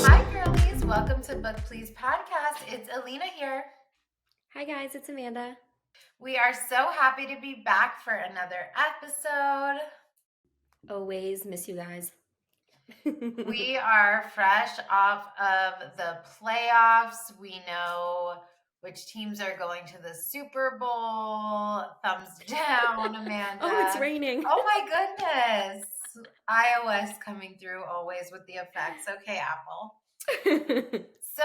Hi, girlies. Welcome to Book Please podcast. It's Alina here. Hi guys, it's Amanda. We are so happy to be back for another episode. Always miss you guys. We are fresh off of the playoffs. We know which teams are going to the Super Bowl. Thumbs down, Amanda. Oh, it's raining. Oh my goodness. iOS coming through always with the effects. Okay, Apple. So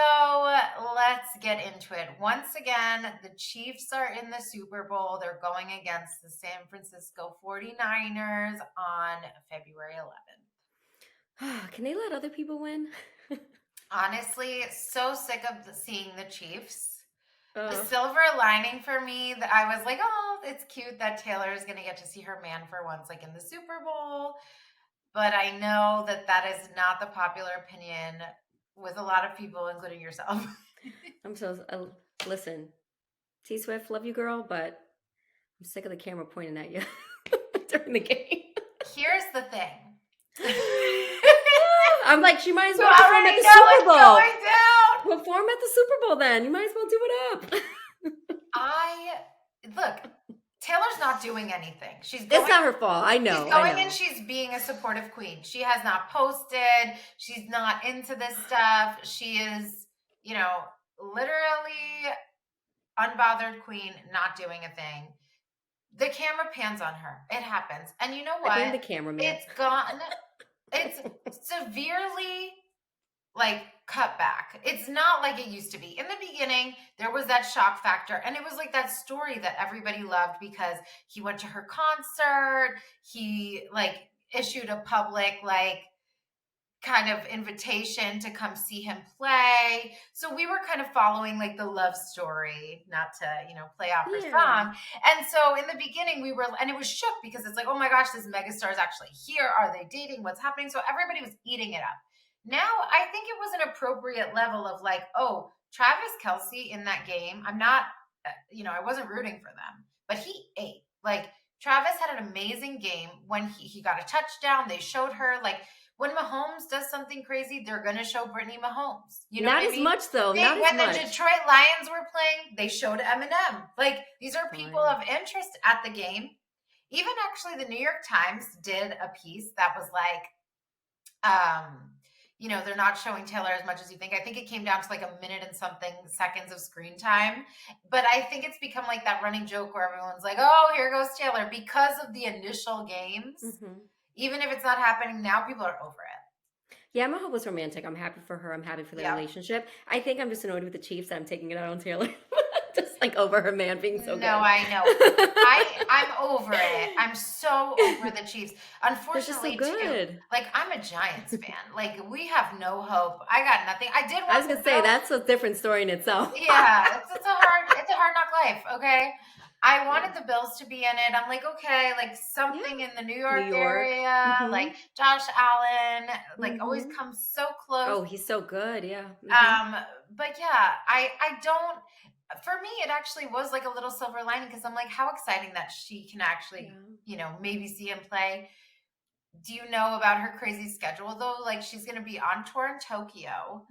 let's get into it. Once again, the Chiefs are in the Super Bowl. They're going against the San Francisco 49ers on February 11th. Can they let other people win? Honestly, so sick of seeing the Chiefs. The Ugh. silver lining for me, that I was like, oh, it's cute that Taylor is going to get to see her man for once, like in the Super Bowl. But I know that that is not the popular opinion with a lot of people, including yourself. Listen, T Swift, love you, girl, but I'm sick of the camera pointing at you during the game. Here's the thing. I'm like, she might as well You perform at already the know Super it's Bowl. going down. Perform at the Super Bowl then. You might as well do it up. Look, Taylor's not doing anything. She's It's not her fault. I know. She's going and she's being a supportive queen. She has not posted. She's not into this stuff. She is, literally unbothered queen, not doing a thing. The camera pans on her. It happens. And you know what? I think the cameraman. It's gone. It's severely cut back. It's not like it used to be. In the beginning, there was that shock factor, and it was like that story that everybody loved because he went to her concert. He issued a public kind of invitation to come see him play. So we were kind of following the love story, not to, play off her song. And so in the beginning and it was shook because it's like, oh my gosh, this megastar is actually here. Are they dating? What's happening? So everybody was eating it up. Now I think it was an appropriate level of oh, Travis Kelce in that game. I'm not, I wasn't rooting for them, but he ate. Travis had an amazing game when he got a touchdown. They showed her when Mahomes does something crazy, they're going to show Brittany Mahomes. You know not what as I mean? much though. When the Detroit Lions were playing, they showed Eminem. These are people of interest at the game. Even actually the New York Times did a piece that was they're not showing Taylor as much as you think. I think it came down to a minute and something seconds of screen time. But I think it's become that running joke where everyone's like, oh, here goes Taylor. Because of the initial games, even if it's not happening now, people are over it. Yeah, I'm a hopeless romantic. I'm happy for her. I'm happy for the relationship. I think I'm just annoyed with the Chiefs that I'm taking it out on Taylor. Just over her man being so good. No, I know. I'm over it. I'm so over the Chiefs. Unfortunately, so good. I'm a Giants fan. We have no hope. I got nothing. I was gonna say that's a different story in itself. Yeah, it's a hard knock life. Okay. I wanted the Bills to be in it. I'm okay, something in the New York area, Josh Allen, always comes so close. Oh, he's so good, yeah. But yeah, I don't. For me, it actually was a little silver lining because I'm how exciting that she can actually, maybe see him play. Do you know about her crazy schedule though? She's going to be on tour in Tokyo,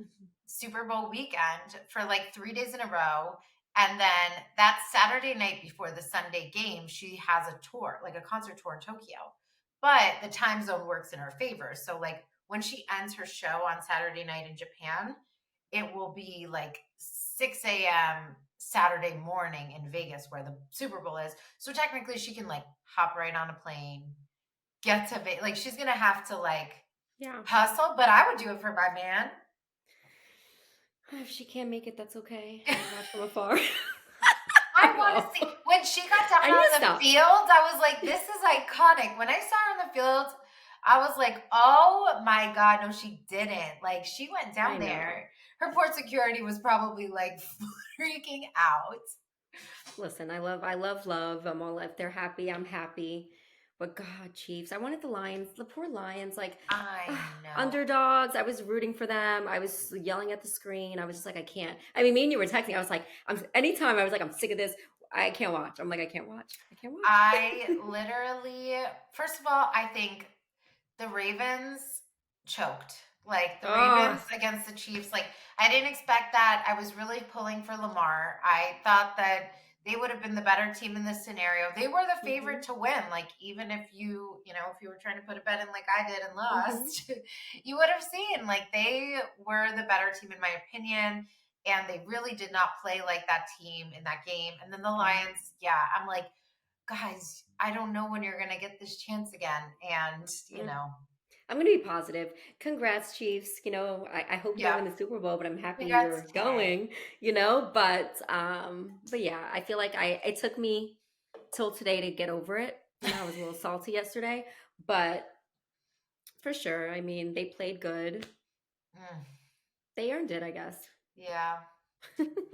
Super Bowl weekend for 3 days in a row. And then that Saturday night before the Sunday game, she has a tour, a concert tour in Tokyo. But the time zone works in her favor. So when she ends her show on Saturday night in Japan, it will be 6 a.m. Saturday morning in Vegas where the Super Bowl is. So technically she can hop right on a plane, get to Vegas. She's going to have to hustle, but I would do it for my man. If she can't make it, that's okay. I'll watch from afar. I want to see. When she got down on the field, I was this is iconic. When I saw her on the field, I was oh my God, no, she didn't. She went down there. Her port security was probably freaking out. Listen, I love. I'm all if they're happy, I'm happy. But God, Chiefs, I wanted the Lions, the poor Lions, I know. Underdogs. I was rooting for them. I was yelling at the screen. I was just I can't. I mean, me and you were texting. I was anytime I was I'm sick of this. I can't watch. I'm like, I can't watch. I can't watch. I literally, first of all, I think the Ravens choked. Like the Ravens Oh. against the Chiefs. Like I didn't expect that. I was really pulling for Lamar. I thought that they would have been the better team in this scenario. They were the favorite Mhm. to win. Like even if if you were trying to put a bet in like I did and Mhm. lost, you would have seen like they were the better team in my opinion. And they really did not play like that team in that game. And then the Yeah. Lions, yeah, I'm like, guys, I don't know when you're going to get this chance again. And, Mm. I'm gonna be positive. Congrats, Chiefs. I hope you don't yeah, win the Super Bowl, but I'm happy congrats, you're Tay. going, but yeah, I feel like it took me till today to get over it. I was a little salty yesterday, but for sure, I mean, they played good. Mm, They earned it, I guess. yeah,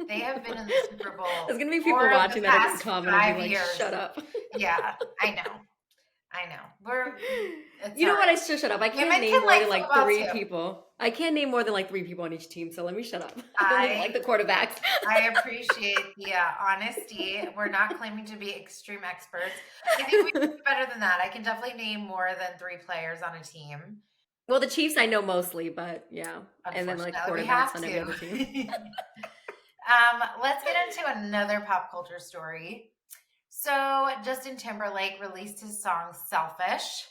they have been in the Super There's Bowl gonna be people 4 of the watching that are gonna past comment and be 5 like, years. "Shut up." Yeah, I know. I know. It's You all know what? I right. should shut up. I can't Women name can more like than like football three too. people. I can't name more than like three people on each team. So let me shut up. I don't even like I the quarterbacks. I appreciate the honesty. We're not claiming to be extreme experts. I think we can do better than that. I can definitely name more than 3 players on a team. Well, the Chiefs I know mostly, but yeah, and then like Unfortunately, we quarterbacks have on every to. other team. Let's get into another pop culture story. So, Justin Timberlake released his song Selfish.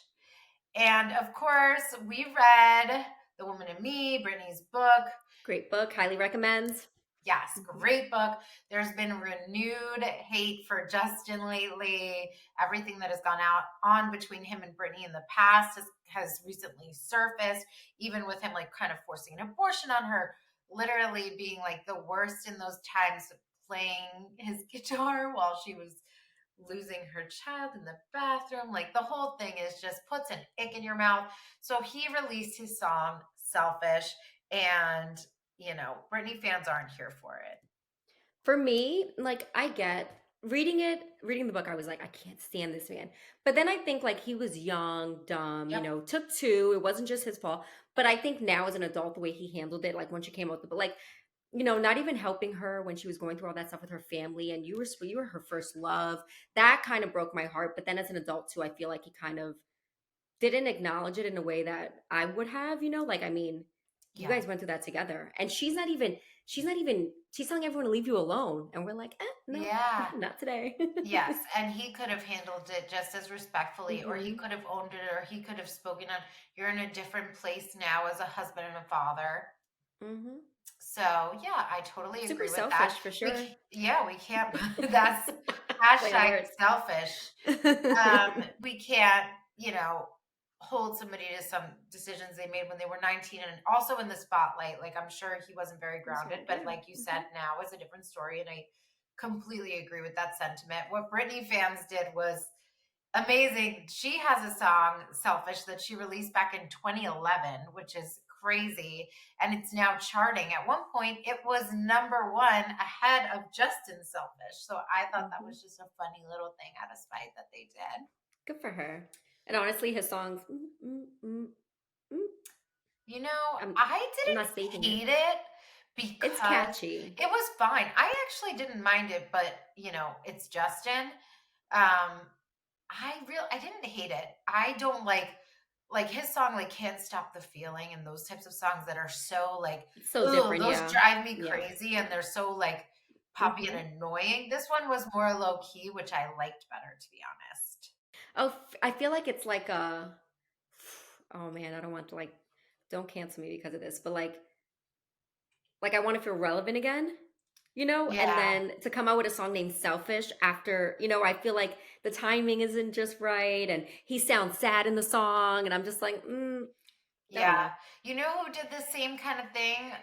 And of course, we read The Woman in Me, Brittany's book. Great book, highly recommends. Yes, Mhm. great book. There's been renewed hate for Justin lately. Everything that has gone out on between him and Brittany in the past has recently surfaced, even with him like kind of forcing an abortion on her, literally being like the worst in those times, playing his guitar while she was losing her child in the bathroom. Like the whole thing is just puts an ick in your mouth. So he released his song Selfish, and Britney fans aren't here for it. For me, like I get reading the book, I was like, I can't stand this man. But then I think like he was young, dumb, Yep. took two. It wasn't just his fault. But I think now as an adult, the way he handled it, like when she came out with the book, like not even helping her when she was going through all that stuff with her family, and you were her first love. That kind of broke my heart. But then as an adult too, I feel like he kind of didn't acknowledge it in a way that I would have. Like I mean, you Yeah. guys went through that together, and she's telling everyone to leave you alone, and we're like, no, Yeah. not today. Yes. And he could have handled it just as respectfully, or he Hmm. could have owned it, or he could have spoken on, you're in a different place now as a husband and a father. Hmm. So yeah, I totally Super agree with that. selfish for sure. We can't. That's Play on hashtag words. selfish. We can't, you know, hold somebody to some decisions they made when they were 19 and also in the spotlight. Like I'm sure he wasn't very So, grounded, but yeah. like you Hmm. said, now is a different story. And I completely agree with that sentiment. What Britney fans did was amazing. She has a song, Selfish, that she released back in 2011, which is crazy. And it's now charting. At one point, it was #1 ahead of Justin's Selfish. So I thought that Hmm. was just a funny little thing out of spite that they did. Good for her. And honestly, his songs, mm, I'm I I'm not staging didn't it. hate it It's because catchy. it was fine. I actually didn't mind it, but it's Justin. Um, I didn't hate it. I don't like his song like Can't Stop the Feeling and those types of songs that are so like, It's so ooh, different, those yeah. drive me Yeah. crazy and they're so like poppy Hmm. and annoying. This one was more low key, which I liked better to be honest. Oh, I feel like it's like a. Oh man, I don't want to like. Don't cancel me because of this, but like I want to feel relevant again, and Yeah. then to come out with a song named Selfish after, I feel like the timing isn't just right, and he sounds sad in the song, and I'm just like, I don't Yeah. know. You know who did the same kind of thing?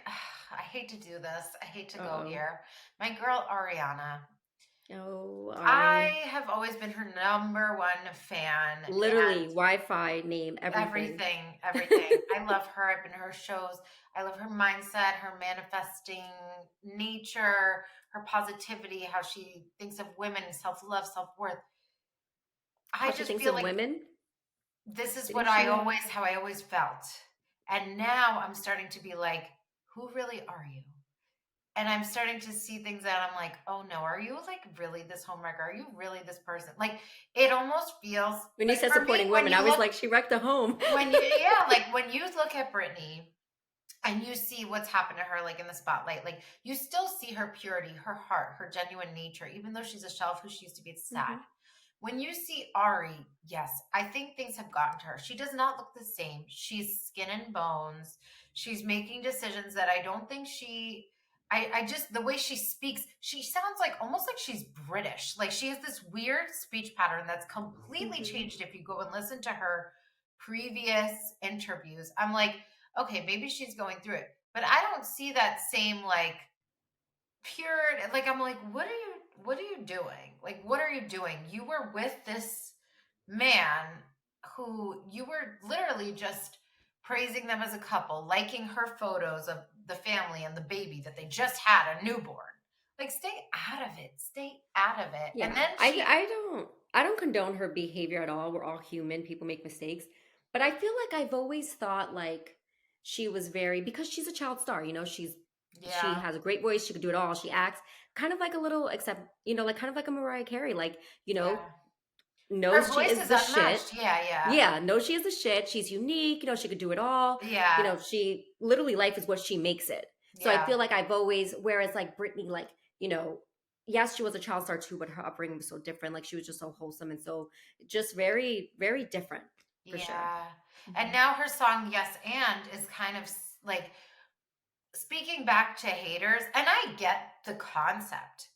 I hate to do this. I hate to go Uh-oh. here. My girl Ariana. Oh, Ari. I have always been her #1 fan Literally, and Wi-Fi name, everything. everything, everything. I love her. I've been to her shows. I love her mindset, her manifesting nature, her positivity, how she thinks of women, self-love, self-worth. I How she just thinks feel of like women. this is Didn't she? how I always felt. And now I'm starting to be like, who really are you? and I'm starting to see things that I'm like, oh no, are you like really this homewrecker? Are you really this person? Like it almost feels When you like said for me supporting when women, I you was look like, she wrecked a home. like when you look at Britney and you see what's happened to her like in the spotlight, like you still see her purity, her heart, her genuine nature, even though she's a shell of who she used to be. It's sad. Hmm. When you see Ari, yes, I think things have gotten to her. She does not look the same. She's skin and bones. She's making decisions that I don't think I just, the way she speaks, she sounds like almost like she's British. Like she has this weird speech pattern that's completely Hmm. changed if you go and listen to her previous interviews. I'm like, okay, maybe she's going through it. But I don't see that same like pure, like I'm like, what are you doing? Like what are you doing? You were with this man who you were literally just praising them as a couple, liking her photos of the family and the baby that they just had, a newborn. Like stay out of it. Stay out of it. And Yeah, then she I don't condone her behavior at all. We're all human. People make mistakes. But I feel like I've always thought like she was very, because she's a child star, you know, she yeah. has a great voice, she could do it all. She acts kind of like a little, except, you know, like kind of like a Mariah Carey, like, you know, Yeah. Her knows she voice is is the shit. unmatched. Yeah, yeah. Yeah, knows she is the shit. She's unique, you know, she could do it all. You Yeah. know, she literally, life is what she makes it. So I Yeah. feel like I've always, whereas like Britney, like, you know, yes, she was a child star too, but her upbringing was so different. Like she was just so wholesome and so just very, very different for sure. Yeah. And Hmm. now her song Yes and is kind of like speaking back to haters, and I get the concept,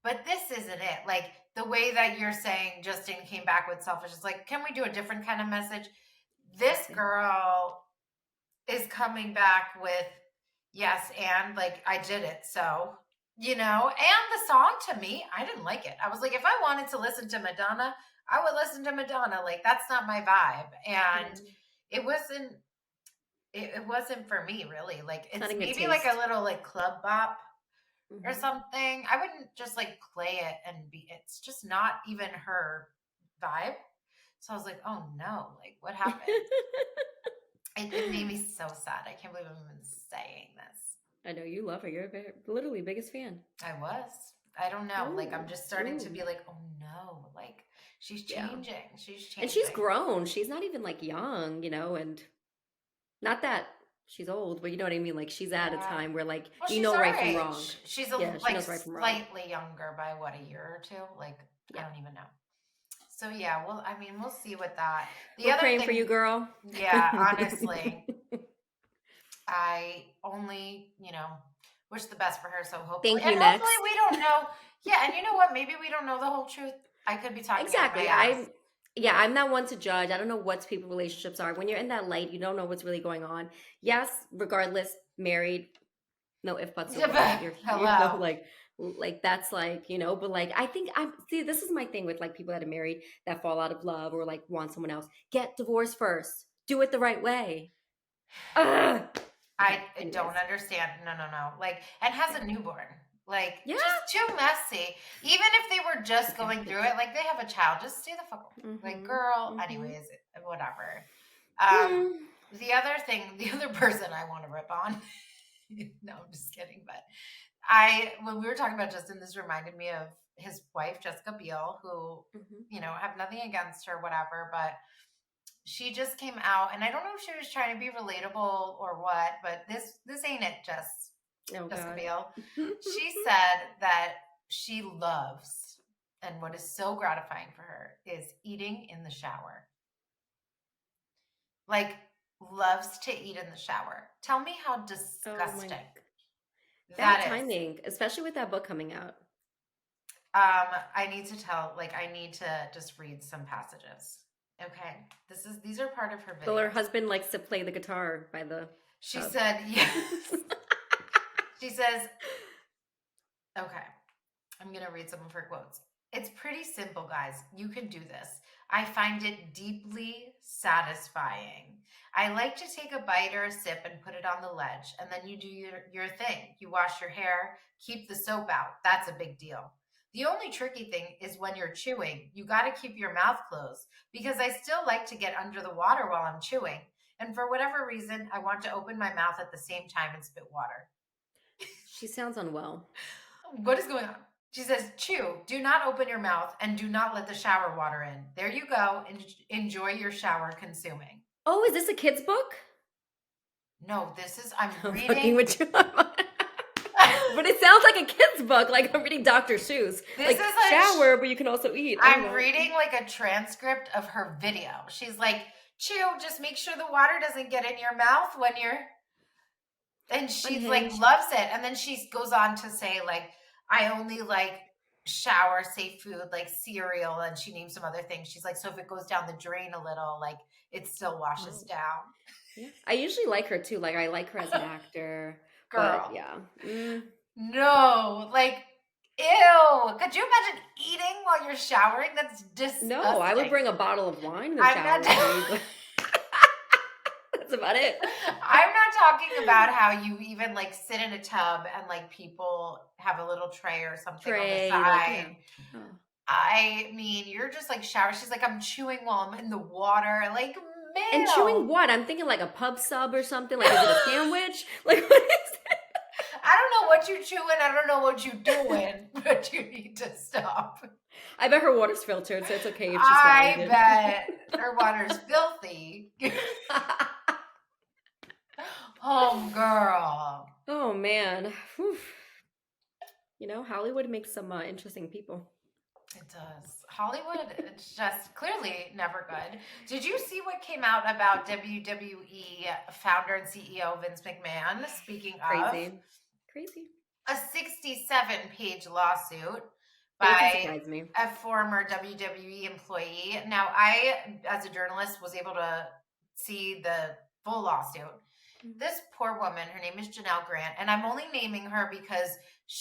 but this isn't it. Like the way that you're saying Justin came back with selfish is like, can we do a different kind of message? This Exactly. girl is coming back with yes, and like I did it. So, and the song to me, I didn't like it. I was like, if I wanted to listen to Madonna, I would listen to Madonna. Like that's not my vibe. And Yeah. it wasn't it wasn't for me really. Like It's not it's in good maybe like a taste. little like club bop or Hmm. something. I wouldn't just like play it and it's just not even her vibe. So I was like, oh no, like what happened? It made me so sad. I can't believe I'm even saying this. I know you love her. You're literally biggest fan. I was. I don't know. Like I'm Ooh, just starting to ooh, be like, oh no, like she's yeah. changing. She's And she's changing. grown. She's not even like young, you know, and not that she's old, but you know what I mean? Like she's at a Yeah. time where like Well, you she's know our right from wrong. age. She's Yeah, she like knows right from wrong. slightly younger by what, a year or two? Like I Yeah. don't even know. So yeah, well, I mean, we'll see with that. The We're other praying for you, thing, girl. yeah, honestly, I only, wish the best for her. So hopefully, Thank and you, hopefully next. we don't know. Yeah, and you know what? Maybe we don't know the whole truth. I could be talking out of my Exactly. ass. I'm not one to judge. I don't know what people's relationships are. When you're in that light, you don't know what's really going on. Yes, regardless, married, no if buts or Yeah, what. but You're hello. like that's like, you know, but like I think I see this is my thing with like people that are married that fall out of love or like want someone else. Get divorced first. Do it the right way. Ugh. I Okay, don't anyways. understand. No, no, no. Like, and has Yeah. a newborn. Like, Yeah. just too messy. Even if they were The just going through package. it, like they have a child, just stay the fuck away. Like, Mhm. girl. Mhm. Anyways, whatever. Um, Hmm. the other thing, the other person I want to rip on. No, I'm just kidding. But when we were talking about Justin, this reminded me of his wife, Jessica Biel, who, Mhm. have nothing against her, whatever, but she just came out, and I don't know if she was trying to be relatable or what, but this ain't it, Oh Jessica God. Biel. She said that she loves, and what is so gratifying for her is eating in the shower. Like loves to eat in the shower. Tell me how Oh my disgusting bad that is. timing, especially with that book coming out. I need to I need to just read some passages. Okay. These are part of her Well, her videos. husband likes to play the guitar by the She tub. said, yes. She says, okay, I'm going to read some of her quotes. It's pretty simple, guys. You can do this. I find it deeply satisfying. I like to take a bite or a sip and put it on the ledge, and then you do your thing. You wash your hair, keep the soap out. That's a big deal. The only tricky thing is when you're chewing, you got to keep your mouth closed because I still like to get under the water while I'm chewing. And for whatever reason, I want to open my mouth at the same time and spit water. She sounds unwell. What is going on? She says, chew, do not open your mouth and do not let the shower water in. There you go. Enjoy your shower consuming. Oh, is this a kid's book? No, this is, I'm I'm fucking reading. with you. But it sounds like a kid's book, like I'm reading Dr. Seuss. This Like is shower, but you can also eat. I don't I'm know. reading like a transcript of her video. She's like, chew, just make sure the water doesn't get in your mouth when you're, and she's like, Unhinged. loves it. And then she goes on to say, like, I only like shower safe food like cereal, and she names some other things. She's like, so if it goes down the drain a little, like it still washes Oh, down. yeah. I usually like her too. Like I like her as an actor. But Girl, yeah. no, like, ew. Could you imagine eating while you're showering? That's No, I would disgusting. bring a bottle of wine in the I'm shower not with me. That's about it. I'm not talking about how you even like sit in a tub and like people have a little tray or something on the Tray, like yeah. side. Oh. I mean, you're just like shower. She's like, I'm chewing while I'm in the water. Like, And chewing ma'am. what? I'm thinking like a pub sub or something. Like, is it a sandwich? Like, what is it? I don't know what you're chewing. I don't know what you're doing, but you need to stop. I bet her water's filtered, so it's okay if she I swallows it. bet her water's filthy. Home girl. Oh man. Whew. You know, Hollywood makes some interesting people. It does. Hollywood, it's just clearly never good. Did you see what came out about WWE founder and CEO Vince McMahon? Speaking Crazy. of, Crazy. a 67-page lawsuit It doesn't by surprise me. a former WWE employee. Now, I, as a journalist, was able to see the full lawsuit. This poor woman, her name is Janelle Grant, and I'm only naming her because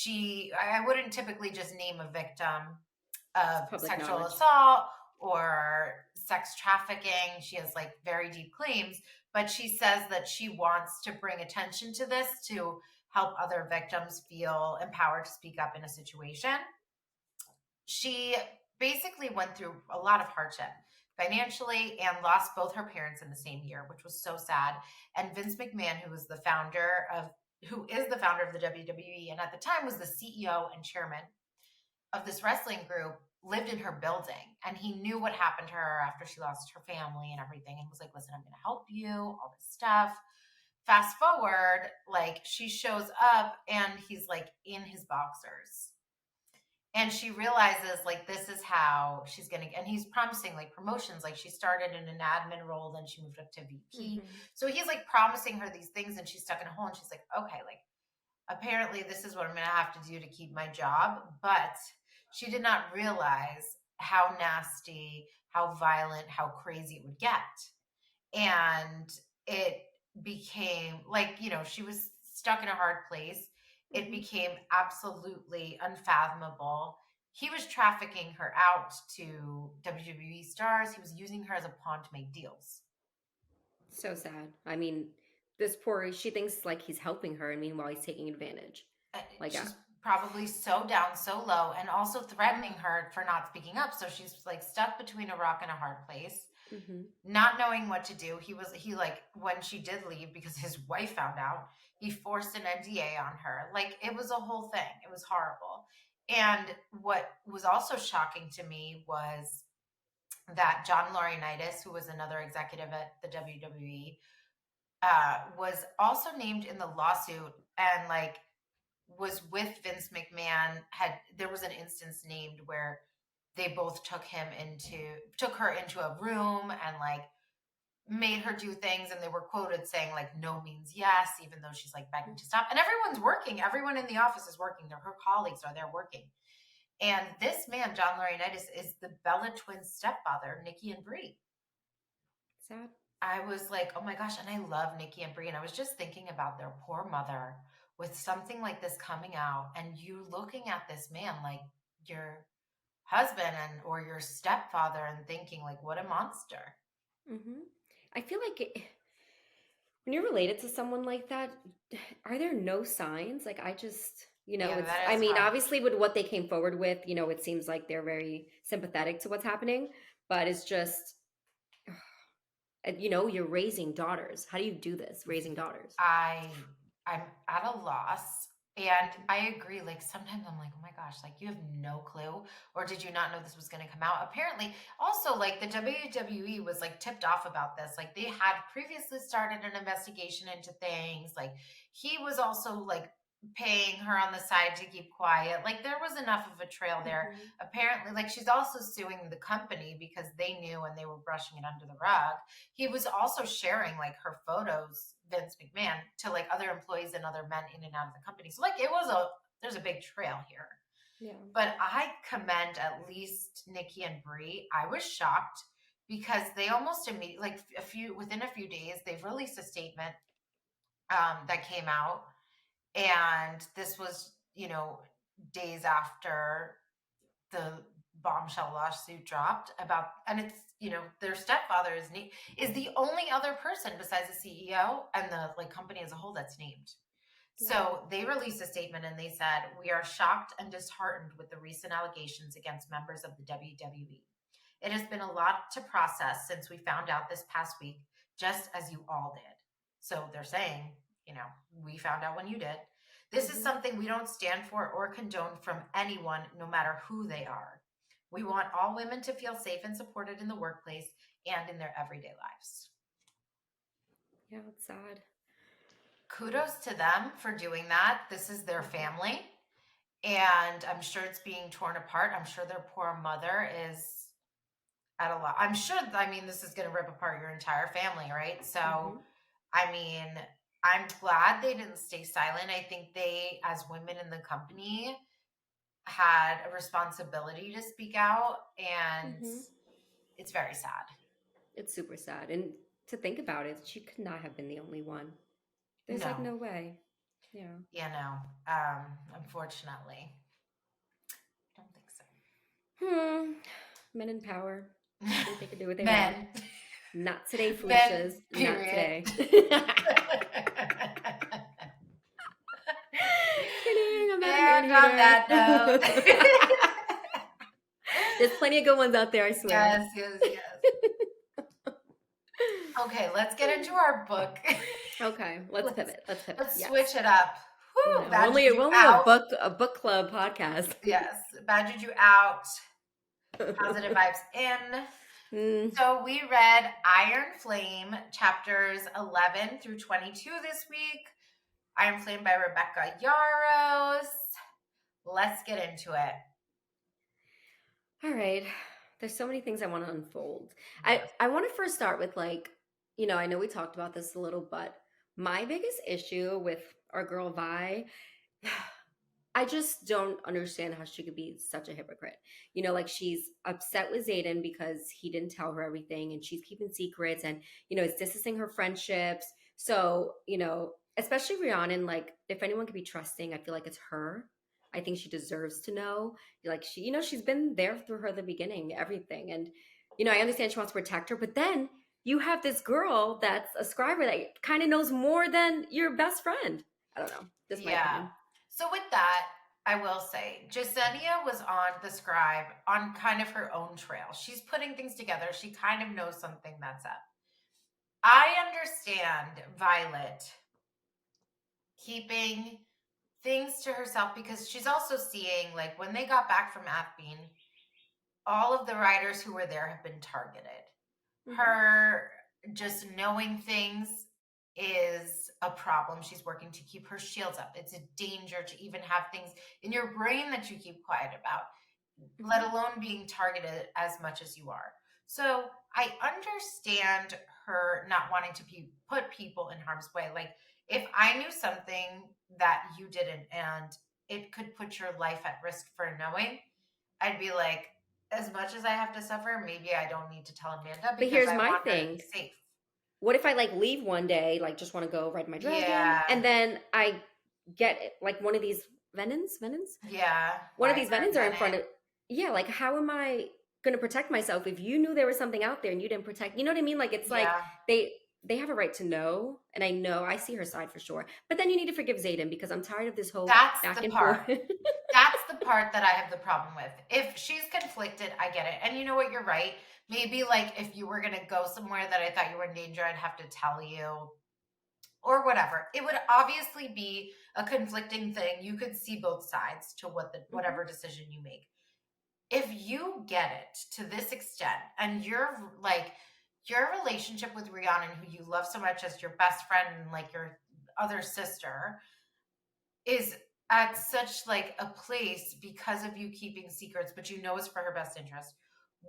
I wouldn't typically just name a victim of Public sexual knowledge. assault or sex trafficking. She has like very deep claims, but she says that she wants to bring attention to this to help other victims feel empowered to speak up in a situation. She basically went through a lot of hardship financially and lost both her parents in the same year, which was so sad. And Vince McMahon, who is the founder of the WWE and at the time was the CEO and chairman of this wrestling group, lived in her building, and he knew what happened to her after she lost her family and everything, and was like, listen, I'm going to help you, all this stuff. Fast forward, like she shows up and he's like in his boxers, and she realizes like this is how she's gonna, and he's promising like promotions. Like she started in an admin role, then she moved up to VP. So he's like promising her these things, and she's stuck in a hole, and she's like, okay, like apparently this is what I'm gonna have to do to keep my job. But she did not realize how nasty, how violent, how crazy it would get. And it became like, she was stuck in a hard place. It became absolutely unfathomable. He was trafficking her out to WWE stars. He was using her as a pawn to make deals. So sad. I mean, she thinks like he's helping her, and meanwhile he's taking advantage. Like, She's probably so down, so low, and also threatening her for not speaking up. So she's like stuck between a rock and a hard place, not knowing what to do. He like, when she did leave because his wife found out, he forced an NDA on her. Like it was a whole thing. It was horrible. And what was also shocking to me was that John Laurinaitis, who was another executive at the WWE, was also named in the lawsuit, and like was with Vince McMahon. There was an instance named where they both took her into a room and like made her do things, and they were quoted saying like no means yes, even though she's like begging to stop. And everyone's working. Everyone in the office is working. Her colleagues are there working. And this man, John Laurinaitis, is the Bella twins' stepfather, Nikki and Brie. sad. I was like, oh my gosh, and I love Nikki and Brie. And I was just thinking about their poor mother with something like this coming out, and you looking at this man like your husband or your stepfather and thinking like, what a monster. I feel like when you're related to someone like that, are there no signs? Like I just, Yeah, it's, that I is mean, hard. obviously with what they came forward with, it seems like they're very sympathetic to what's happening, but it's just, you're raising daughters. How do you do this? Raising daughters. I'm at a loss. And I agree. Like sometimes I'm like, oh my gosh, like you have no clue, or did you not know this was going to come out? Apparently, also like the WWE was like tipped off about this. Like they had previously started an investigation into things. Like he was also like paying her on the side to keep quiet. Like there was enough of a trail there. Mhm. Apparently, like she's also suing the company because they knew and they were brushing it under the rug. He was also sharing like her photos, Vince McMahon, to like other employees and other men in and out of the company. So like there's a big trail here. Yeah. But I commend at least Nikki and Brie. I was shocked because they almost immediately, like within a few days, they've released a statement that came out, and this was days after the bombshell lawsuit dropped about, and it's their stepfather is the only other person besides the CEO and the like company as a whole that's named. Yeah. So they released a statement and they said, "We are shocked and disheartened with the recent allegations against members of the WWE. It has been a lot to process since we found out this past week, just as you all did." So they're saying, we found out when you did. This is Mhm. something we don't stand for or condone from anyone, no matter who they are. We want all women to feel safe and supported in the workplace and in their everyday lives. Yeah, it's sad. Kudos to them for doing that. This is their Mhm. family, and I'm sure it's being torn apart. I'm sure their poor mother is at a lot. I'm sure, I mean, this is going to rip apart your entire family, right? So, Mhm. I mean, I'm glad they didn't stay silent. I think they, as women in the company, had a responsibility to speak out, and Mhm. it's very sad. It's super sad. And to think about it, she could not have been the only one. There's like No, no way. Yeah. no, unfortunately, I don't think so. Hmm. Men in power. Think they could do what they want. Men, Not today, men, Felicia's. Not period. today. Kidding. I'm not a man And on that hater. note, There's plenty of good ones out there, I swear. yes, yes, yes. Okay, let's get into our book. Okay, let's let's pivot. Let's pivot. let's Yes. switch it up. Whew, No, badgered we're you only out. a book club podcast. Yes, badgered you out. Positive vibes in. Mm, So we read Iron Flame chapters 11 through 22 this week. Iron Flame by Rebecca Yarros. Let's get into it. all right. There's so many things I want to unfold. Yes. I want to first start with like, I know we talked about this a little, but my biggest issue with our girl Vi, I just don't understand how she could be such a hypocrite. Like she's upset with Zayden because he didn't tell her everything and she's keeping secrets and, it's distancing her friendships. So, especially Rhiannon, like if anyone could be trusting, I feel like it's her. I think she deserves to know. Like she's been there through her the beginning, everything. And, I understand she wants to protect her, but then you have this girl that's a scriber that kind of knows more than your best friend. I don't know. Just my Yeah. opinion. So with that, I will say Jasenia was on the scribe on kind of her own trail. She's putting things together. She kind of knows something that's up. I understand Violet keeping things to herself because she's also seeing, like, when they got back from Athene, all of the writers who were there have been targeted. Hmm. Her just knowing things is a problem. She's working to keep her shields up. It's a danger to even have things in your brain that you keep quiet about, let Hmm. alone being targeted as much as you are. So I understand her not wanting to put people in harm's way. Like if I knew something that you didn't and it could put your life at risk for knowing, I'd be like, as much as I have to suffer, maybe I don't need to tell Amanda But because here's I my want her to be thing. safe. What if I like leave one day, like just want to go ride my dragon, Yeah. and then I get like one of these venons? Yeah. One of these Wiser venons are than in front it. of, yeah, like how am I going to protect myself if you knew there was something out there and you didn't protect, you know what I mean? Like it's like Yeah. they have a right to know, and I know I see her side for sure. But then you need to forgive Zayden because I'm tired of this whole That's back the and part. forth. That's the part that I have the problem with. If she's conflicted, I get it. And you know what? You're right. Maybe like if you were going to go somewhere that I thought you were in danger, I'd have to tell you or whatever. It would obviously be a conflicting thing. You could see both sides to Mm-hmm. whatever decision you make. If you get it to this extent and you're like your relationship with Rhiannon, who you love so much as your best friend and like your other sister, is at such like a place because of you keeping secrets, but you know it's for her best interest.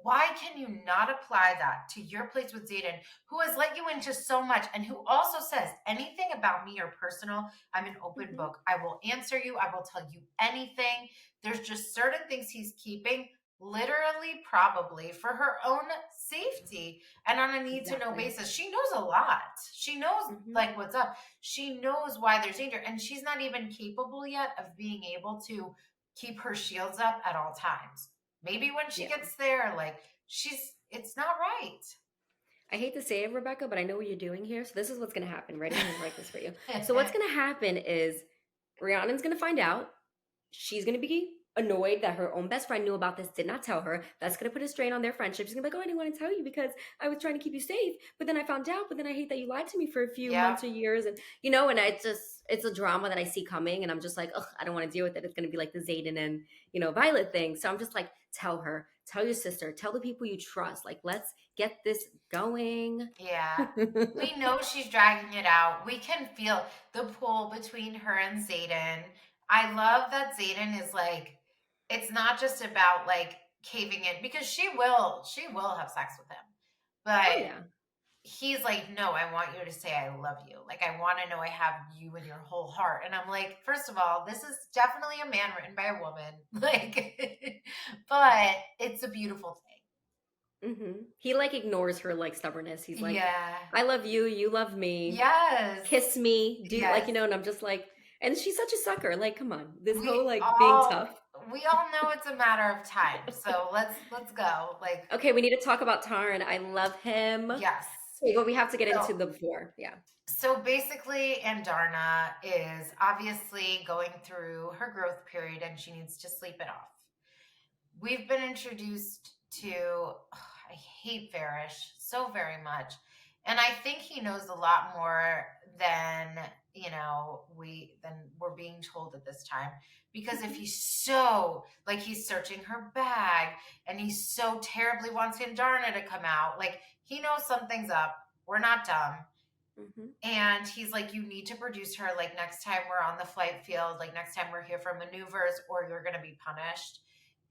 Why can you not apply that to your place with Zayden, who has let you into so much and who also says anything about me or personal? I'm an open Mm-hmm. book. I will answer you. I will tell you anything. There's just certain things he's keeping literally probably for her own safety and on a need to know Exactly. basis. She knows a lot. She knows Mm-hmm. like what's up. She knows why there's danger and she's not even capable yet of being able to keep her shields up at all times. Maybe when she Yeah. gets there, like it's not right. I hate to say it, Rebecca, but I know what you're doing here. So this is what's going to happen. Ready? I'm going to write this for you. So what's going to happen is Rhiannon's going to find out. She's going to be annoyed that her own best friend knew about this, did not tell her. That's going to put a strain on their friendship. She's going to be like, oh, I didn't want to tell you because I was trying to keep you safe. But then I found out. But then I hate that you lied to me for a few Yep. months or years. And, you know, and it's a drama that I see coming. And I'm just like, ugh, I don't want to deal with it. It's going to be like the Zayden and, you know, Violet thing. So I'm just like, tell her, tell your sister, tell the people you trust. Like, let's get this going. Yeah. We know she's dragging it out. We can feel the pull between her and Zayden. I love that Zayden is like, it's not just about like caving in because she will have sex with him. Oh, But yeah. he's like, no, I want you to say I love you. Like, I want to know I have you in your whole heart. And I'm like, first of all, this is definitely a man written by a woman. Like, but it's a beautiful He like ignores her like stubbornness. He's thing. like, Yeah. I love you, you love me, Yes. kiss me, do like Yes. you know, and I'm just like, and she's such a sucker. Like, come on, this We whole like being all tough. we all know it's a matter of time. So let's go. Like, Okay, we need to talk about Tarn. I love him. yes. Okay, but we have to get So into the before. Yeah. So basically, Andarna is obviously going through her growth period and she needs to sleep it off. We've been introduced to, I hate Varish so very much. And I think he knows a lot more than, than we're being told at this time. Because if he's so, like, he's searching her bag and he so terribly wants Andarna to come out, like, he knows something's up. We're not dumb. Mm-hmm. And he's like, you need to produce her like next time we're on the flight field, like next time we're here for maneuvers, or you're going to be punished.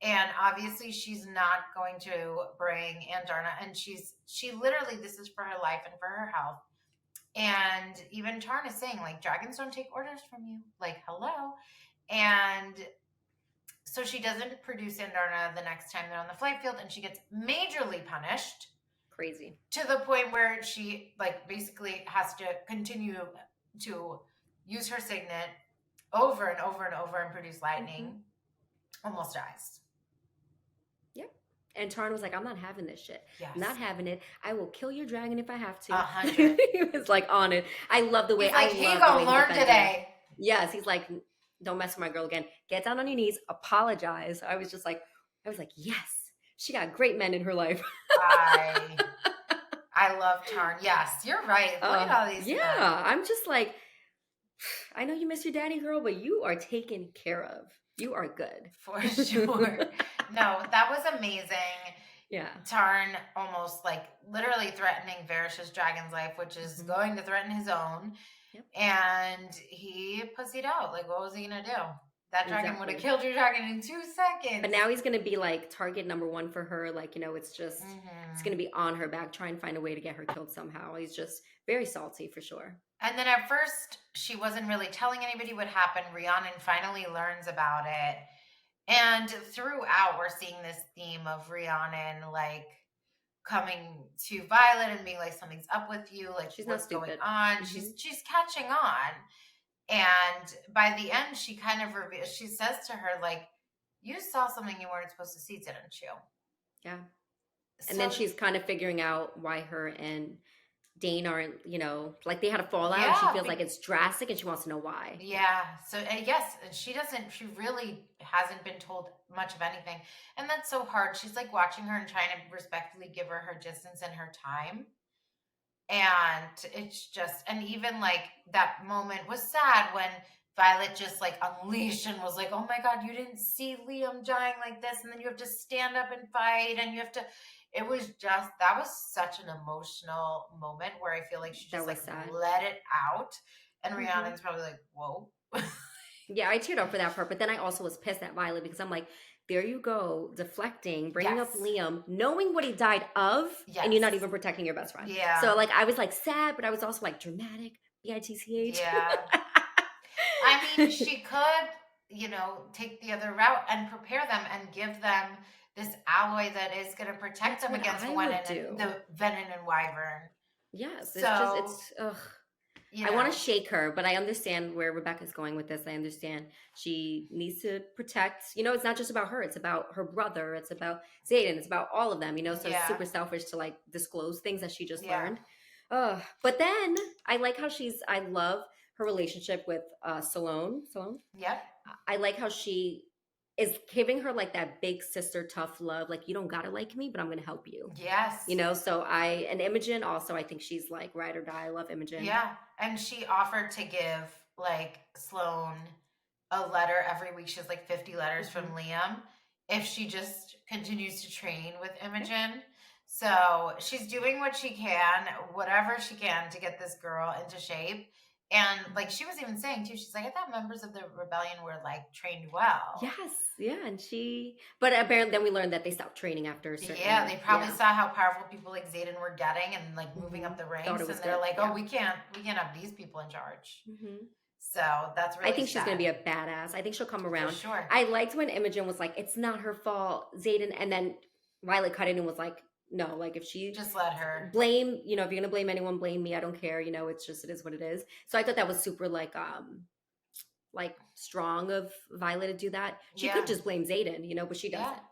And obviously, she's not going to bring Andarna, and she literally, this is for her life and for her health. And even Tarn is saying, like, dragons don't take orders from you. Like, hello. And so she doesn't produce Andarna the next time they're on the flight field, and she gets majorly punished Crazy. to the point where she like basically has to continue to use her signet over and over and over and produce lightning. Almost dies. Yep. And Tarn was like, I'm not having this shit. Yes. Not having it. I will kill your dragon if I have to. 100. He was like on it. I love the way He's like, I he love the gonna way he learn defended her. today. Yes, he's like, don't mess with my girl again. Get down on your knees, apologize. I was like, yes, she got great men in her life. I love Tarn. Yes, you're right. Look at all these. Yeah, men. I'm just like, I know you miss your daddy, girl, but you are taken care of. You are good. For sure. No, that was amazing. Yeah. Tarn almost like literally threatening Varish's dragon's life, which is going to threaten his own. Yep. And he pussied out. Like, what was he gonna do? That dragon would have Exactly. killed your dragon in 2 seconds. But now he's gonna be like target number one for her. Like, you know, it's just it's gonna be on her back, try and find a way to get her killed somehow. He's just very salty for sure. And then at first, she wasn't really telling anybody what happened. Rhiannon finally learns about it. And throughout, we're seeing this theme of Rhiannon, like, coming to Violet and being like, something's up with you. Like, She's what's not stupid. going on? She's catching on. And by the end, she kind of reveals, she says to her, like, you saw something you weren't supposed to see, didn't you? Yeah. And then she's kind of figuring out why her and Dane aren't, you know, like they had a fallout. Yeah, and she feels like it's drastic and she wants to know why. Yeah. So, yes, she really hasn't been told much of anything. And that's so hard. She's like watching her and trying to respectfully give her distance and her time. And it's just, and even like that moment was sad when Violet just like unleashed and was like, "Oh my God, you didn't see Liam dying like this, and then you have to stand up and fight, and you have to." It was just that was such an emotional moment where I feel like she That just was like sad. let it out, and Hmm. Rihanna's probably like, "Whoa." Yeah, I teared up for that part, but then I also was pissed at Violet because I'm like, there you go, deflecting, bringing up Yes. Liam, knowing what he died of, and you're not Yes. even protecting your best friend. Yeah. So like, I was like sad, but I was also like dramatic, bitch. Yeah. I mean, she could, take the other route and prepare them and give them this alloy that is going to protect That's them what against I would do. the venom and wyvern. Yes, it's just So, it's ugh. you I want know, to shake her, but I understand where Rebecca's going with this. I understand she needs to protect. It's not just about her. It's about her brother. It's about Zayden. It's about all of them. So it's yeah, super selfish to like disclose things that she just yeah, learned. But then I like how I love her relationship with Salone. Salone. yep, I like how she is giving her like that big sister tough love. Like, you don't gotta like me, but I'm gonna help you. yes, So and Imogen also, I think she's like ride or die. I love Imogen. yeah. And she offered to give like Sloane a letter every week. She has like 50 letters from Hmm. Liam if she just continues to train with Yeah. Imogen. So she's doing what she can, whatever she can to get this girl into shape. And like she was even saying too, she's like, I thought members of the rebellion were like trained well. Yes, yeah, but apparently then we learned that they stopped training after a Yeah, certain, they probably yeah. saw how powerful people like Zayden were getting and like moving Hmm. up the Thought it ranks, was and they're good, like, oh, yeah. we can't have these people in charge. Hmm. So that's I really think she's gonna sad be a badass. I think she'll come for around. sure. I liked when Imogen was like, "It's not her fault, Zayden," and then Violet cut in and was like, "No, like if she Just let her. blame, if you're gonna blame anyone, blame me. I don't care. It's just it is what it is." So I thought that was super like strong of Violet to do that. She Yeah. could just blame Zayden, but she Yeah. doesn't.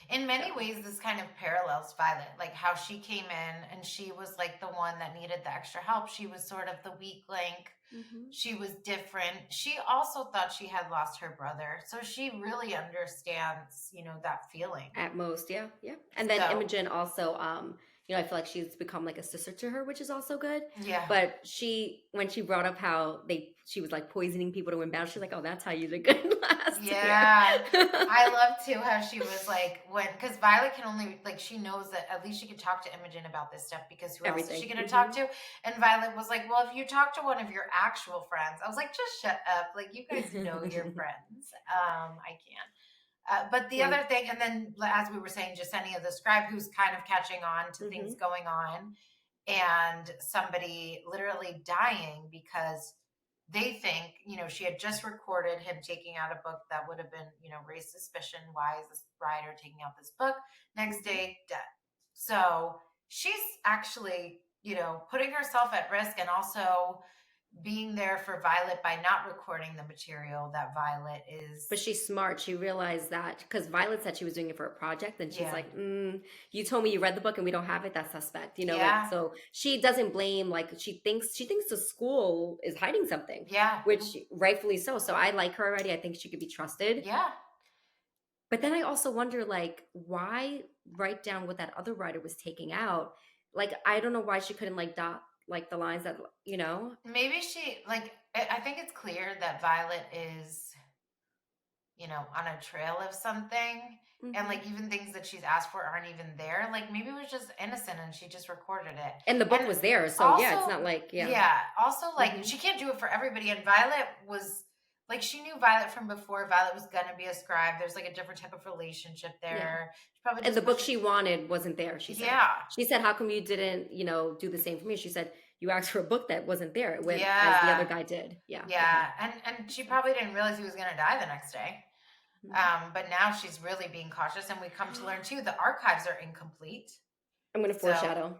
In So many ways, this kind of parallels Violet, like how she came in and she was like the one that needed the extra help. She was sort of the weak link. hmm She was different. She also thought she had lost her brother. So she really understands, that feeling. at most, yeah, yeah. And then So, Imogen also, I feel like she's become like a sister to her, which is also good. yeah. But when she brought up how she was like poisoning people to win battles, she's like, "Oh, that's how you did good last year." Yeah. I love too how she was like, because Violet can only, like, she knows that at least she could talk to Imogen about this stuff because who else is Everything. she going to Hmm. talk to? And Violet was like, well, if you talk to one of your actual friends, I was like, just shut up. Like, you guys know your friends. I can't. But the One. other thing, and then as we were saying, Jasenia the scribe, who's kind of catching on to things Hmm. going on, and somebody literally dying because they think, she had just recorded him taking out a book that would have been, raised suspicion. Why is this writer taking out this book? Next Hmm. day, dead. So she's actually, putting herself at risk and also being there for Violet by not recording the material that Violet But is. she's smart. She realized that because Violet said she was doing it for a project, and she's Yeah. like, "You told me you read the book and we don't have it. That's suspect." Like, Yeah. so she doesn't blame. Like, she thinks the school is hiding something, Yeah. which rightfully so. So I like her already. I think she could be trusted. Yeah. But then I also wonder, like, why write down what that other writer was taking out? Like, I don't know why she couldn't like dot like the lines that. Maybe she, like, I think it's clear that Violet is, on a trail of something. And Hmm. like even things that she's asked for aren't even there. Like maybe it was just innocent and she just recorded it. And the book And was there, so yeah, it's also, not like yeah. yeah, also like Hmm. she can't do it for everybody. And Violet was like, she knew Violet from before. Violet was gonna be a scribe. There's like a different type of relationship Yeah. there. She probably And just the book pushed it. she wanted wasn't there, she said. Yeah. She said, "How come you didn't, do the same for me?" She said, "You asked for a book that wasn't there when as the other Yeah. guy did." Yeah. Okay. Yeah. And she probably didn't realize he was gonna die the next day. Mhm. But now she's really being cautious, and we come to learn too the archives are incomplete. I'm going to So foreshadow.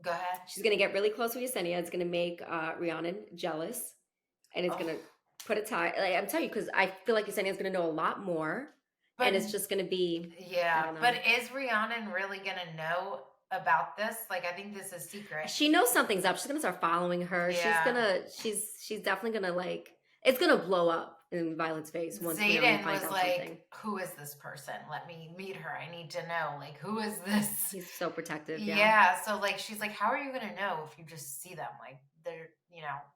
go ahead. She's going to get really close with Yesenia. It's going to make Rhiannon jealous, and it's Oh, going to put a tie. Like, I'm telling you, because I feel like Yesenia's going to know a lot more, but and it's just going to be, I yeah, don't know. but is Rhiannon really gonna know about this? Like, I think this is secret. She knows something's up. She's going to start following her. Yeah. She's definitely going to like. It's going to blow up in Violet's face once Rhiannon Zayden finds was out like, something. who is this person? Let me meet her. I need to know. Like, who is this? He's so protective. Yeah. Yeah. So, she's like, how are you going to know if you just see them? Like, they're,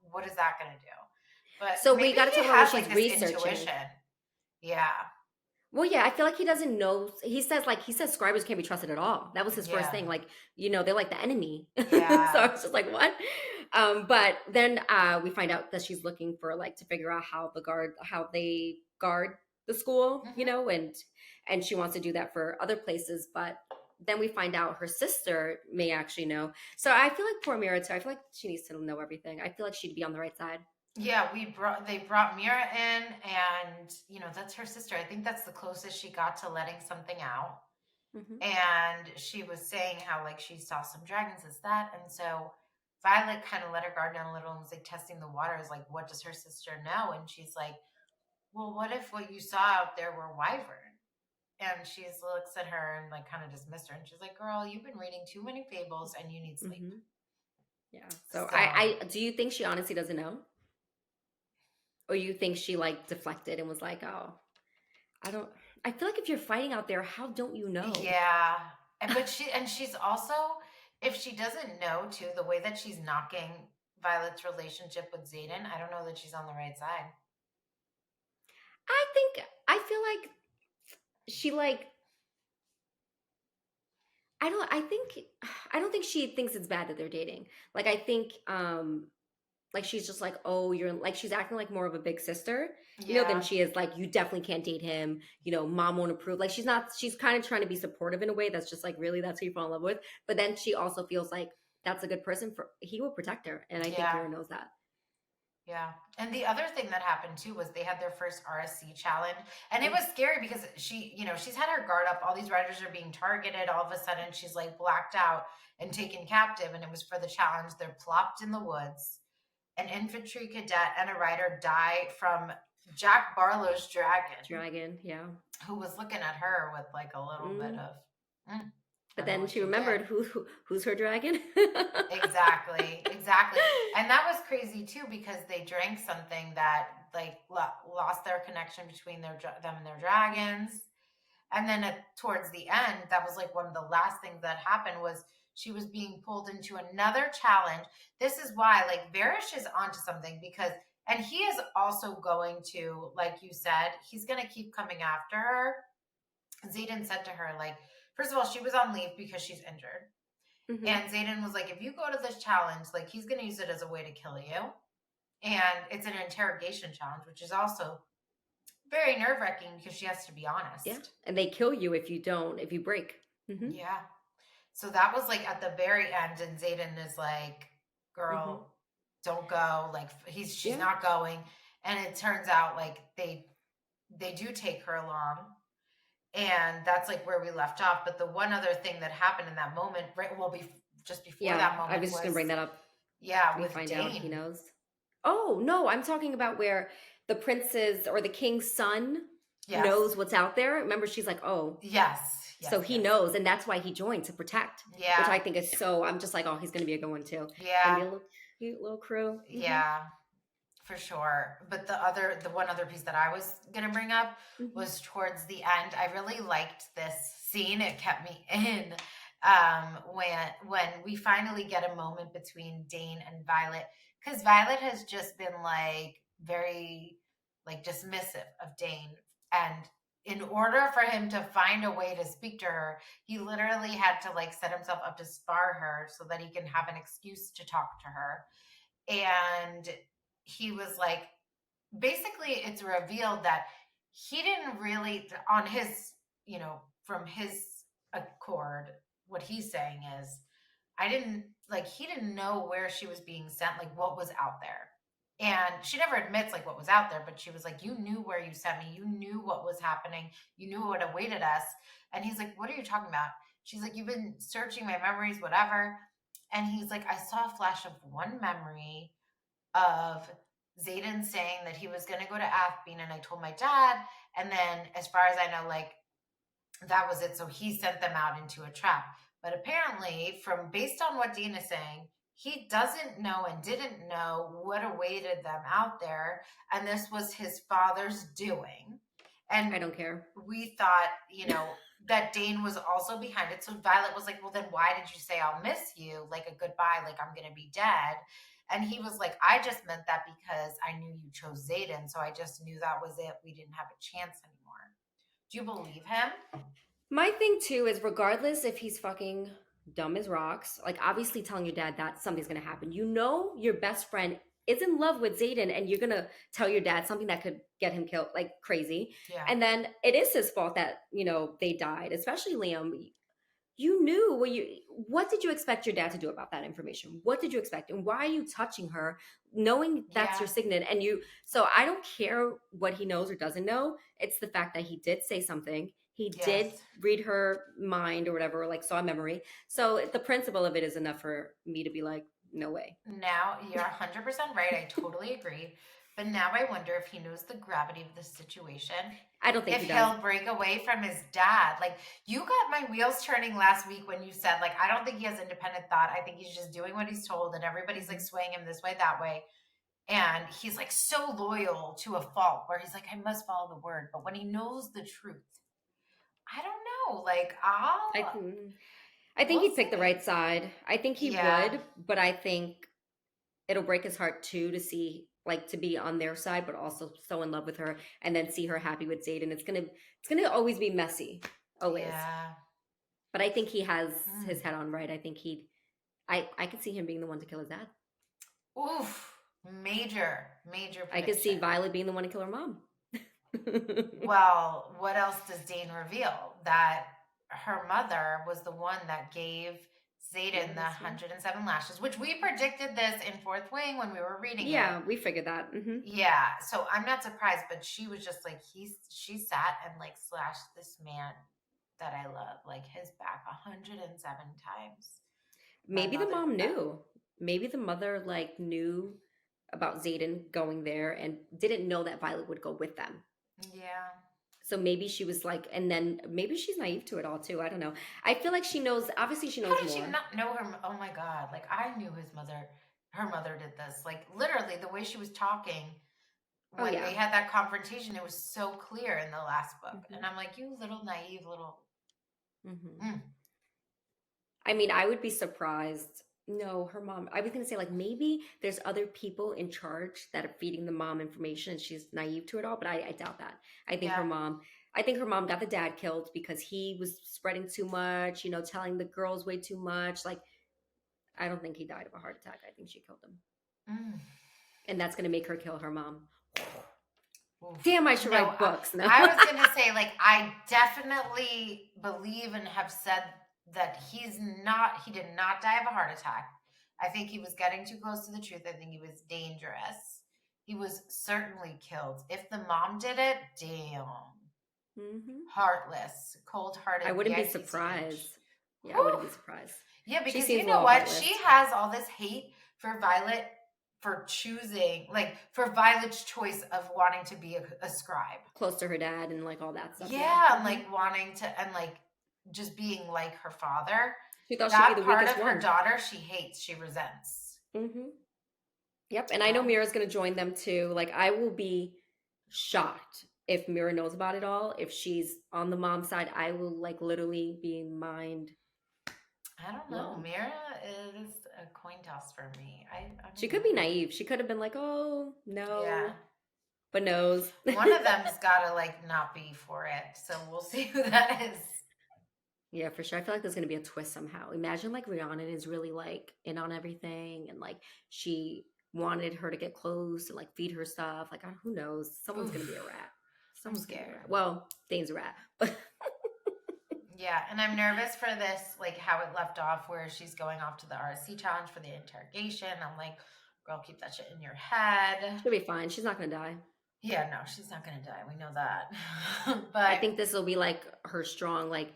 what is that going to do? But So we maybe got to he tell her what has like she's this researching. intuition. Yeah. Well, yeah, I feel like he doesn't know. He says scribers can't be trusted at all. That was his first Yeah. thing. Like, they're like the enemy. So I Yeah. was just like, what? But then we find out that she's looking for like to figure out how they guard the school, Hmm. and she wants to do that for other places. But then we find out her sister may actually know. So I feel like poor Mira too. I feel like she needs to know everything. I feel like she'd be on the right side. Yeah, they brought Mira in, and that's her sister. I think that's the closest she got to letting something out. Hmm. And she was saying how like she saw some dragons, is that, and so Violet kind of let her guard down a little and was like testing the waters, like what does her sister know? And she's like, well, what if what you saw out there were wyvern? And she looks at her and like kind of dismissed her, and she's like, girl, you've been reading too many fables and you need sleep. Hmm. Yeah. So So I do you think she honestly doesn't know? Or you think she like deflected and was like, "Oh, I don't." I feel like if you're fighting out there, how don't you know? yeah, she's also, if she doesn't know too, the way that she's knocking Violet's relationship with Zayden, I don't know that she's on the right side. I feel like she like I don't think she thinks it's bad that they're dating. Like I think like she's just like, "Oh, you're like," she's acting like more of a big sister, than Yeah, she is like, "You definitely can't date him." Mom won't approve. Like she's kind of trying to be supportive in a way that's just like, really, that's who you fall in love with. But then she also feels like that's a good person he will protect her, and I think yeah, Mira knows that. yeah. And the other thing that happened too was they had their first RSC challenge, and it Mm. was scary because she's had her guard up. All these riders are being targeted. All of a sudden, she's like blacked out and taken captive, and it was for the challenge. They're plopped in the woods. An infantry cadet and a rider die from Jack Barlow's dragon, Dragon, yeah. who was looking at her with like a little bit Mm. of, I But don't know then what she you did. remembered who's her dragon. Exactly, exactly. And that was crazy too because they drank something that like lost their connection between them and their dragons. And then towards the end, that was like one of the last things that happened was she was being pulled into another challenge. This is why, like, Varish is onto something because, and he is also going to, like you said, he's going to keep coming after her. Zayden said to her, like, first of all, she was on leave because she's injured. Hmm. And Zayden was like, if you go to this challenge, like, he's going to use it as a way to kill you. And it's an interrogation challenge, which is also very nerve wracking because she has to be Yeah, honest. and they kill you if you break. Hmm. Yeah. So that was like at the very end, and Zayden is like, Hmm. "Girl, don't go." Like she's Yeah, not going, and it turns out like they do take her along, and that's like where we left off. But the one other thing that happened in that moment, right? Well, just before yeah. that I moment was just gonna was, bring that up. yeah, We with find out he Dane. knows. Oh no, I'm talking about where the prince's or the king's son Yes, knows what's out there. Remember, she's like, "Oh, yes, yes, so he yes. knows," and that's why he joined to protect, which Yeah, I think is so. I'm just like, "Oh, he's gonna be a good one too." Gonna be yeah, a little cute little crew. yeah. For sure. But the one other piece that I was going to bring up Hmm. was towards the end. I really liked this scene. It kept me in when we finally get a moment between Dane and Violet, cuz Violet has just been like very like dismissive of Dane, and in order for him to find a way to speak to her, he literally had to like set himself up to spar her so that he can have an excuse to talk to her. And he was like, basically it's revealed that he didn't really, on his, from his accord, what he's saying is, I didn't like, he didn't know where she was being sent, like what was out there. And she never admits like what was out there, but she was like, you knew where you sent me, you knew what was happening, you knew what awaited us. And he's like, what are you talking about? She's like, you've been searching my memories, whatever. And he's like, I saw a flash of one memory of Zayden saying that he was going to go to Athbean, and I told my dad. And then, as far as I know, like that was it. So he sent them out into a trap. But apparently, from based on what Dean is saying, he doesn't know and didn't know what awaited them out there. And this was his father's doing. And I don't care. we thought, that Dane was also behind it. So Violet was like, well, then why did you say I'll miss you? Like a goodbye, like I'm going to be dead. And he was like, I just meant that because I knew you chose Zayden. So I just knew that was it. We didn't have a chance anymore. Do you believe him? My thing too is regardless if he's fucking dumb as rocks, like obviously telling your dad that something's gonna happen. You know your best friend is in love with Zayden and you're gonna tell your dad something that could get him killed like crazy. Yeah. And then it is his fault that, they died, especially Liam. You knew what did you expect your dad to do about that information? What did you expect? And why are you touching her knowing that's Yeah. your signet? And so I don't care what he knows or doesn't know. It's the fact that he did say something. He did Yes. read her mind or whatever, like saw a memory. So the principle of it is enough for me to be like, no way. Now you're 100% right. I totally agree. But now I wonder if he knows the gravity of the situation. I don't think If he does. he'll break away from his dad. Like, you got my wheels turning last week when you said, like, I don't think he has independent thought. I think he's just doing what he's told, and everybody's like swaying him this way, that way. And he's like so loyal to a fault where he's like, I must follow the word. But when he knows the truth, I don't know. Like, I think we'll he'd pick the see. right side. I think he Yeah. would, but I think it'll break his heart too to see like to be on their side, but also so in love with her, and then see her happy with Zayden. It's gonna always be messy, always. Yeah. But I think he has his head on right. I think I could see him being the one to kill his dad. Oof. Major prediction. I could see Violet being the one to kill her mom. Well, what else does Dane reveal? That her mother was the one that gave Zayden the 107 lashes, which we predicted this in Fourth Wing when we were reading it. Yeah, we figured that. Yeah, so I'm not surprised, but she was just like, she sat and like slashed this man that I love, like his back 107 times. Maybe the mom knew. Maybe the mother like knew about Zayden going there and didn't know that Violet would go with them. Yeah. So maybe she was like, and then maybe she's naive to it all too. I don't know. I feel like she knows. Obviously, she knows more. How did she not know her? Oh my God! Like I knew his mother. Her mother did this. Like literally, the way she was talking when they had that confrontation, it was so clear in the last book. And I'm like, you little naive little. I mean, I would be surprised. No, her mom. I was gonna say like maybe there's other people in charge that are feeding the mom information and she's naive to it all, but I doubt that. I think her mom. I think her mom got the dad killed because he was spreading too much, telling the girls way too much. Like, I don't think he died of a heart attack. I think she killed him, and that's gonna make her kill her mom. Damn, I should write books. No. I was gonna say like I definitely believe and have said that he did not die of a heart attack. I think he was getting too close to the truth. I think he was dangerous. He was certainly killed. If the mom did it, damn. Heartless, cold-hearted. I wouldn't be surprised. Yeah, I wouldn't be surprised. Yeah, because you know what? Heartless. She has all this hate for Violet for choosing, like, for Violet's choice of wanting to be a scribe. Close to her dad and, like, all that stuff. Yeah, and, like, wanting to, and, like, just being like her father. She thought she'd be the weakest one. That part of her daughter, she hates, she resents. Yep, and I know Mira's going to join them, too. Like, I will be shocked if Mira knows about it all. If she's on the mom side, I will, like, literally be mind. I don't know. Mira is a coin toss for me. She could be naive. She could have been like, oh, no. Yeah. But knows. One of them's got to, like, not be for it. So we'll see who that is. Yeah, for sure. I feel like there's going to be a twist somehow. Imagine, like, Rhiannon is really, like, in on everything. And, like, she wanted her to get close and, like, feed her stuff. Like, who knows? Someone's going to be a rat. Someone's scared. Well, Dane's a rat. But yeah, and I'm nervous for this, like how it left off where she's going off to the RSC challenge for the interrogation. I'm like, girl, keep that shit in your head. She'll be fine. She's not going to die. Yeah, no, she's not going to die. We know that. But I think this will be like her strong, like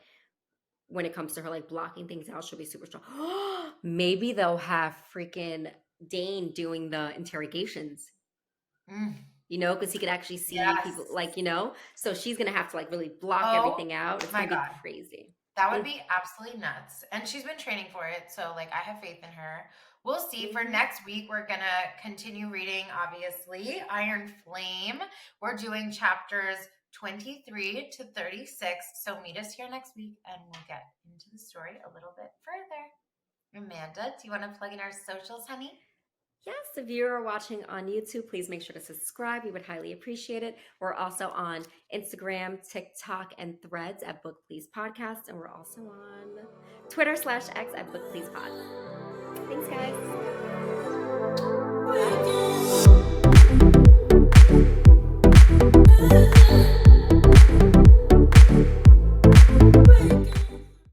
when it comes to her like blocking things out, she'll be super strong. Maybe they'll have freaking Dane doing the interrogations. Because he could actually see people, like, so she's going to have to, like, really block everything out. It's going to be crazy. That would be absolutely nuts. And she's been training for it, so, like, I have faith in her. We'll see. For next week, we're going to continue reading, obviously, Iron Flame. We're doing chapters 23 to 36, so meet us here next week, and we'll get into the story a little bit further. Amanda, do you want to plug in our socials, honey? Yes, if you are watching on YouTube, please make sure to subscribe. We would highly appreciate it. We're also on Instagram, TikTok, and Threads at Book Please Podcast. And we're also on Twitter/X at Book Please Pod.